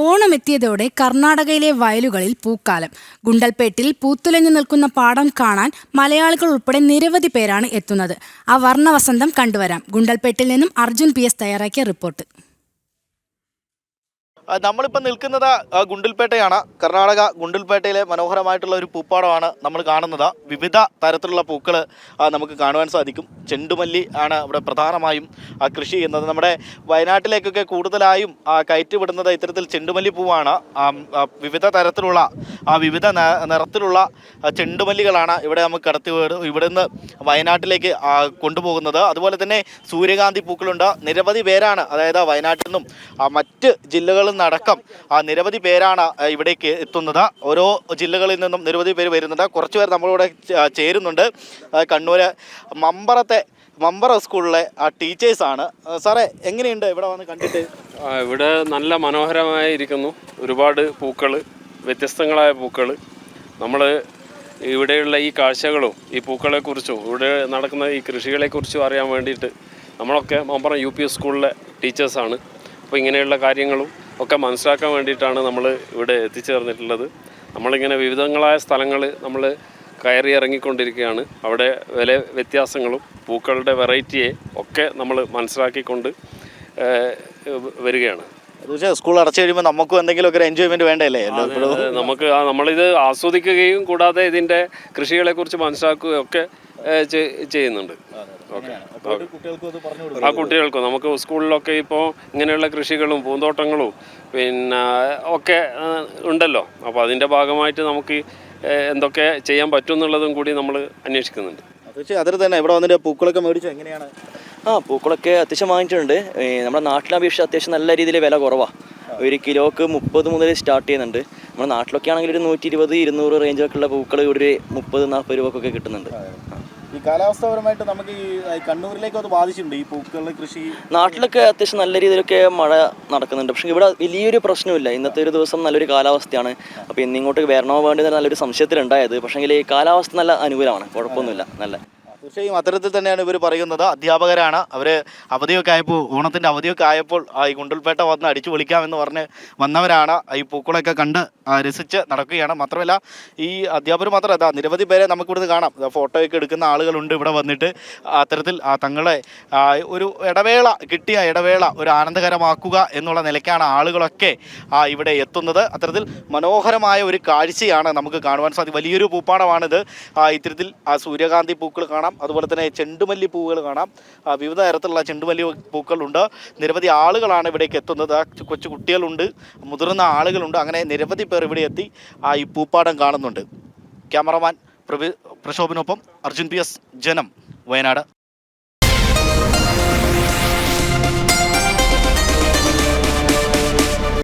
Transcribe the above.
ഓണമെത്തിയതോടെ കർണാടകയിലെ വയലുകളിൽ പൂക്കാലം. ഗുണ്ടൽപേട്ടിൽ പൂത്തുലഞ്ഞു നിൽക്കുന്ന പാടം കാണാൻ മലയാളികൾ ഉൾപ്പെടെ നിരവധി പേരാണ് എത്തുന്നത്. ആ വർണ്ണവസന്തം കണ്ടുവരാം. ഗുണ്ടൽപേട്ടിൽ നിന്നും അർജുൻ PS തയ്യാറാക്കിയ റിപ്പോർട്ട്. നമ്മളിപ്പോൾ നിൽക്കുന്നത് ഗുണ്ടൽപേട്ടയാണ്. കർണാടക ഗുണ്ടൽപേട്ടയിലെ മനോഹരമായിട്ടുള്ള ഒരു പൂപ്പാടമാണ് നമ്മൾ കാണുന്നത്. വിവിധ തരത്തിലുള്ള പൂക്കൾ നമുക്ക് കാണുവാൻ സാധിക്കും. ചെണ്ടുമല്ലി ആണ് ഇവിടെ പ്രധാനമായും കൃഷി ചെയ്യുന്നത്. നമ്മുടെ വയനാട്ടിലേക്കൊക്കെ കൂടുതലായും കയറ്റിവിടുന്നത് ഇത്തരത്തിൽ ചെണ്ടുമല്ലി പൂവാണ്. വിവിധ തരത്തിലുള്ള വിവിധ നിറത്തിലുള്ള ചെണ്ടുമല്ലികളാണ് ഇവിടെ നമുക്ക് ഇവിടെ നിന്ന് വയനാട്ടിലേക്ക് കൊണ്ടുപോകുന്നത്. അതുപോലെ തന്നെ സൂര്യകാന്തി പൂക്കളുണ്ട്. നിരവധി പേരാണ്, അതായത് വയനാട്ടിൽ നിന്നും മറ്റ് ജില്ലകളിൽ അടക്കം നിരവധി പേരാണ് ഇവിടേക്ക് എത്തുന്നത്. ഓരോ ജില്ലകളിൽ നിന്നും നിരവധി പേര് വരുന്നുണ്ട്. കുറച്ച് പേർ നമ്മളിവിടെ ചേരുന്നുണ്ട്. കണ്ണൂർ മമ്പറ സ്കൂളിലെ ടീച്ചേഴ്സാണ്. സാറേ, എങ്ങനെയുണ്ട് ഇവിടെ വന്ന് കണ്ടിട്ട്? ഇവിടെ നല്ല മനോഹരമായിരിക്കുന്നു. ഒരുപാട് പൂക്കൾ, വ്യത്യസ്തങ്ങളായ പൂക്കൾ. നമ്മൾ ഇവിടെയുള്ള ഈ കാഴ്ചകളും ഈ പൂക്കളെക്കുറിച്ചും ഇവിടെ നടക്കുന്ന ഈ കൃഷികളെക്കുറിച്ചും അറിയാൻ വേണ്ടിയിട്ട് നമ്മളൊക്കെ മമ്പറ UP സ്കൂളിലെ ടീച്ചേഴ്സാണ്. അപ്പോൾ ഇങ്ങനെയുള്ള കാര്യങ്ങളും ഒക്കെ മനസ്സിലാക്കാൻ വേണ്ടിയിട്ടാണ് നമ്മൾ ഇവിടെ എത്തിച്ചേർന്നിട്ടുള്ളത്. നമ്മളിങ്ങനെ വിവിധങ്ങളായ സ്ഥലങ്ങൾ നമ്മൾ കയറി ഇറങ്ങിക്കൊണ്ടിരിക്കുകയാണ്. അവിടെ വില വ്യത്യാസങ്ങളും പൂക്കളുടെ വെറൈറ്റിയെ ഒക്കെ നമ്മൾ മനസ്സിലാക്കിക്കൊണ്ട് വരികയാണ്. സ്കൂൾ അടച്ചു കഴിയുമ്പോൾ നമുക്കും എന്തെങ്കിലുമൊക്കെ ഒരു എൻജോയ്മെന്റ് വേണ്ടല്ലേ? നമ്മളിത് ആസ്വദിക്കുകയും കൂടാതെ ഇതിൻ്റെ കൃഷികളെക്കുറിച്ച് മനസ്സിലാക്കുകയും ഒക്കെ ചെയ്യുന്നുണ്ട്. കുട്ടികൾക്കും നമുക്ക് സ്കൂളിലൊക്കെ ഇപ്പോൾ ഇങ്ങനെയുള്ള കൃഷികളും പൂന്തോട്ടങ്ങളും പിന്നെ ഒക്കെ ഉണ്ടല്ലോ. അപ്പോൾ അതിൻ്റെ ഭാഗമായിട്ട് നമുക്ക് എന്തൊക്കെ ചെയ്യാൻ പറ്റും എന്നുള്ളതും കൂടി നമ്മൾ അന്വേഷിക്കുന്നുണ്ട്. അതിൽ തന്നെ ഇവിടെ വന്നിട്ട് പൂക്കളൊക്കെ മേടിച്ചു എങ്ങനെയാണ്? പൂക്കളൊക്കെ അത്യാവശ്യം വാങ്ങിയിട്ടുണ്ട്. നമ്മുടെ നാട്ടിലെ അപേക്ഷിച്ച് അത്യാവശ്യം നല്ല രീതിയിൽ വില കുറവാണ്. ഒരു കിലോക്ക് 30 മുതൽ സ്റ്റാർട്ട് ചെയ്യുന്നുണ്ട്. നമ്മുടെ നാട്ടിലൊക്കെ ആണെങ്കിൽ ഒരു 120-200 റേഞ്ചൊക്കെ ഉള്ള പൂക്കൾ ഒരു 30-40 രൂപക്കൊക്കെ കിട്ടുന്നുണ്ട്. ഈ കാലാവസ്ഥാപരമായിട്ട് നമുക്ക് ഈ കണ്ണൂരിലേക്ക് അത് ബാധിച്ചിട്ടുണ്ട് ഈ പൂക്കളുടെ കൃഷി? നാട്ടിലൊക്കെ അത്യാവശ്യം നല്ല രീതിയിലൊക്കെ മഴ നടക്കുന്നുണ്ട്. പക്ഷേ ഇവിടെ വലിയൊരു പ്രശ്നമില്ല. ഇന്നത്തെ ഒരു ദിവസം നല്ലൊരു കാലാവസ്ഥയാണ്. അപ്പോൾ ഇന്നിങ്ങോട്ട് വരണോ വേണ്ടി നല്ലൊരു സംശയത്തിലുണ്ടായത്. പക്ഷേങ്കിൽ ഈ കാലാവസ്ഥ നല്ല അനുകൂലമാണ്, കുഴപ്പമൊന്നുമില്ല. നല്ല തീർച്ചയായും അത്തരത്തിൽ തന്നെയാണ് ഇവർ പറയുന്നത്. അധ്യാപകരാണ്. അവർ അവധിയൊക്കെ ആയപ്പോൾ, ഓണത്തിൻ്റെ അവധിയൊക്കെ ആയപ്പോൾ ഈ ഗുണ്ടൽപേട്ട വന്ന് അടിച്ചു പൊളിക്കാമെന്ന് പറഞ്ഞ് വന്നവരാണ്. ഈ പൂക്കളൊക്കെ കണ്ട് രസിച്ച് നടക്കുകയാണ്. മാത്രമല്ല ഈ അധ്യാപകർ മാത്രമല്ല, നിരവധി പേരെ നമുക്കിവിടുന്ന് കാണാം. ഫോട്ടോയൊക്കെ എടുക്കുന്ന ആളുകളുണ്ട് ഇവിടെ വന്നിട്ട്. അത്തരത്തിൽ തങ്ങളെ ഒരു കിട്ടിയ ഇടവേള ഒരു ആനന്ദകരമാക്കുക എന്നുള്ള നിലയ്ക്കാണ് ആളുകളൊക്കെ ഇവിടെ എത്തുന്നത്. അത്തരത്തിൽ മനോഹരമായ ഒരു കാഴ്ചയാണ് നമുക്ക് കാണുവാൻ സാധിക്കും. വലിയൊരു പൂപ്പാടമാണിത്. ഇത്തരത്തിൽ സൂര്യകാന്തി പൂക്കൾ കാണാം, അതുപോലെ തന്നെ ചെണ്ടുമല്ലി പൂവുകൾ കാണാം. വിവിധ തരത്തിലുള്ള ചെണ്ടുമല്ലി പൂക്കളുണ്ട്. നിരവധി ആളുകളാണ് ഇവിടേക്ക് എത്തുന്നത്. കൊച്ചു കുട്ടികളുണ്ട്, മുതിർന്ന ആളുകളുണ്ട്. അങ്ങനെ നിരവധി പേർ ഇവിടെ എത്തി ഈ പൂപ്പാടം കാണുന്നുണ്ട്. ക്യാമറമാൻ പ്രശോഭിനൊപ്പം അർജുൻ PS, ജനം, വയനാട്.